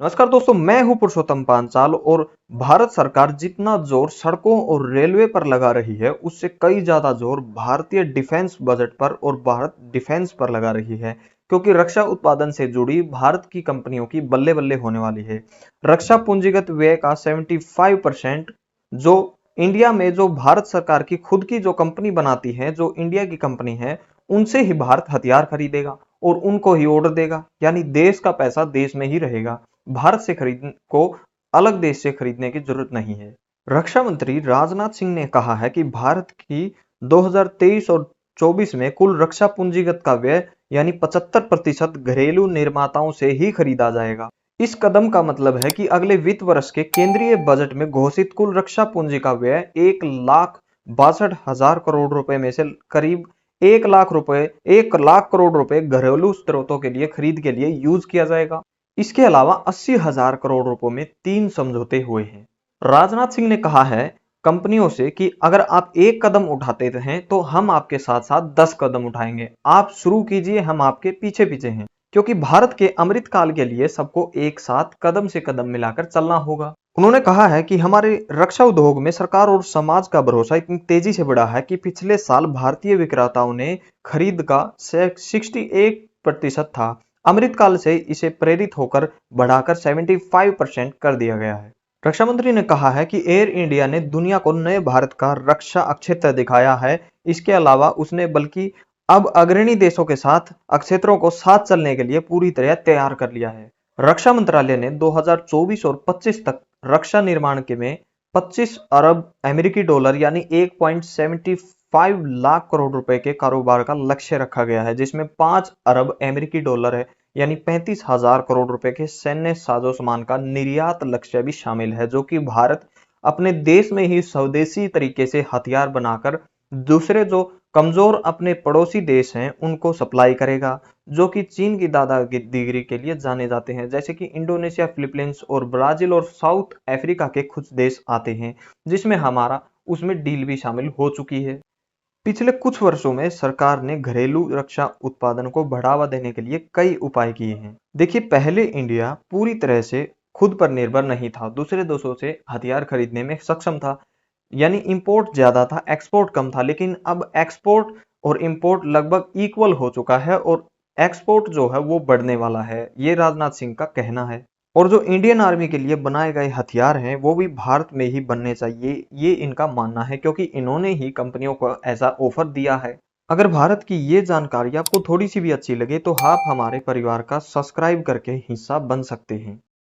नमस्कार दोस्तों, मैं हूं पुरुषोत्तम पांचाल। और भारत सरकार जितना जोर सड़कों और रेलवे पर लगा रही है, उससे कई ज्यादा जोर भारतीय डिफेंस बजट पर और भारत डिफेंस पर लगा रही है, क्योंकि रक्षा उत्पादन से जुड़ी भारत की कंपनियों की बल्ले बल्ले होने वाली है। रक्षा पूंजीगत व्यय का 75% जो इंडिया में जो भारत सरकार की खुद की जो कंपनी बनाती है, जो इंडिया की कंपनी है, उनसे ही भारत हथियार खरीदेगा और उनको ही ऑर्डर देगा। यानी देश का पैसा देश में ही रहेगा। भारत से खरीद को अलग देश से खरीदने की जरूरत नहीं है। रक्षा मंत्री राजनाथ सिंह ने कहा है कि भारत की 2023 और 24 में कुल रक्षा पूंजीगत का व्यय यानी 75% घरेलू निर्माताओं से ही खरीदा जाएगा। इस कदम का मतलब है कि अगले वित्त वर्ष के केंद्रीय बजट में घोषित कुल रक्षा पूंजी का व्यय 1,62,000 करोड़ रुपए में से करीब 1 लाख करोड़ रुपए घरेलू स्रोतों के लिए खरीद के लिए यूज किया जाएगा। इसके अलावा 80,000 करोड़ रुपए में 3 समझौते हुए हैं। राजनाथ सिंह ने कहा है कंपनियों से कि अगर आप एक कदम उठाते हैं तो हम आपके साथ साथ 10 कदम उठाएंगे। आप शुरू कीजिए, हम आपके पीछे पीछे हैं। क्योंकि भारत के अमृत काल के लिए सबको एक साथ कदम से कदम मिलाकर चलना होगा। उन्होंने कहा है कि हमारे रक्षा उद्योग में सरकार और समाज का भरोसा इतनी तेजी से बढ़ा है कि पिछले साल भारतीय विक्रेताओं ने खरीद का 68% था। अमृतकाल से इसे प्रेरित होकर बढ़ाकर 75% कर दिया गया है। रक्षा मंत्री ने कहा है कि एयर इंडिया ने दुनिया को नए भारत का रक्षा अक्षेत्र दिखाया है। इसके अलावा उसने बल्कि अब अग्रणी देशों के साथ अक्षेत्रों को साथ चलने के लिए पूरी तरह तैयार कर लिया है। रक्षा मंत्रालय ने 2024 और 25 तक रक्षा निर्माण के में 25 अरब अमेरिकी डॉलर यानी 1.75 लाख करोड़ रुपए के कारोबार का लक्ष्य रखा गया है, जिसमें 5 अरब अमेरिकी डॉलर है यानी 35,000 करोड़ रुपए के सैन्य साजो सामान का निर्यात लक्ष्य भी शामिल है, जो कि भारत अपने देश में ही स्वदेशी तरीके से हथियार बनाकर दूसरे जो कमजोर अपने पड़ोसी देश हैं उनको सप्लाई करेगा, जो कि चीन की दादागिरी के लिए जाने जाते हैं, जैसे कि इंडोनेशिया, फिलीपींस और ब्राजील और साउथ अफ्रीका के कुछ देश आते हैं, जिसमें हमारा उसमें डील भी शामिल हो चुकी है। पिछले कुछ वर्षों में सरकार ने घरेलू रक्षा उत्पादन को बढ़ावा देने के लिए कई उपाय किए हैं। देखिए, पहले इंडिया पूरी तरह से खुद पर निर्भर नहीं था, दूसरे देशों से हथियार खरीदने में सक्षम था। यानी इंपोर्ट ज्यादा था, एक्सपोर्ट कम था। लेकिन अब एक्सपोर्ट और इंपोर्ट लगभग इक्वल हो चुका है और एक्सपोर्ट जो है वो बढ़ने वाला है, ये राजनाथ सिंह का कहना है। और जो इंडियन आर्मी के लिए बनाए गए हथियार हैं वो भी भारत में ही बनने चाहिए, ये इनका मानना है, क्योंकि इन्होंने ही कंपनियों को ऐसा ऑफर दिया है। अगर भारत की ये जानकारी आपको थोड़ी सी भी अच्छी लगे तो आप हमारे परिवार का सब्सक्राइब करके हिस्सा बन सकते हैं।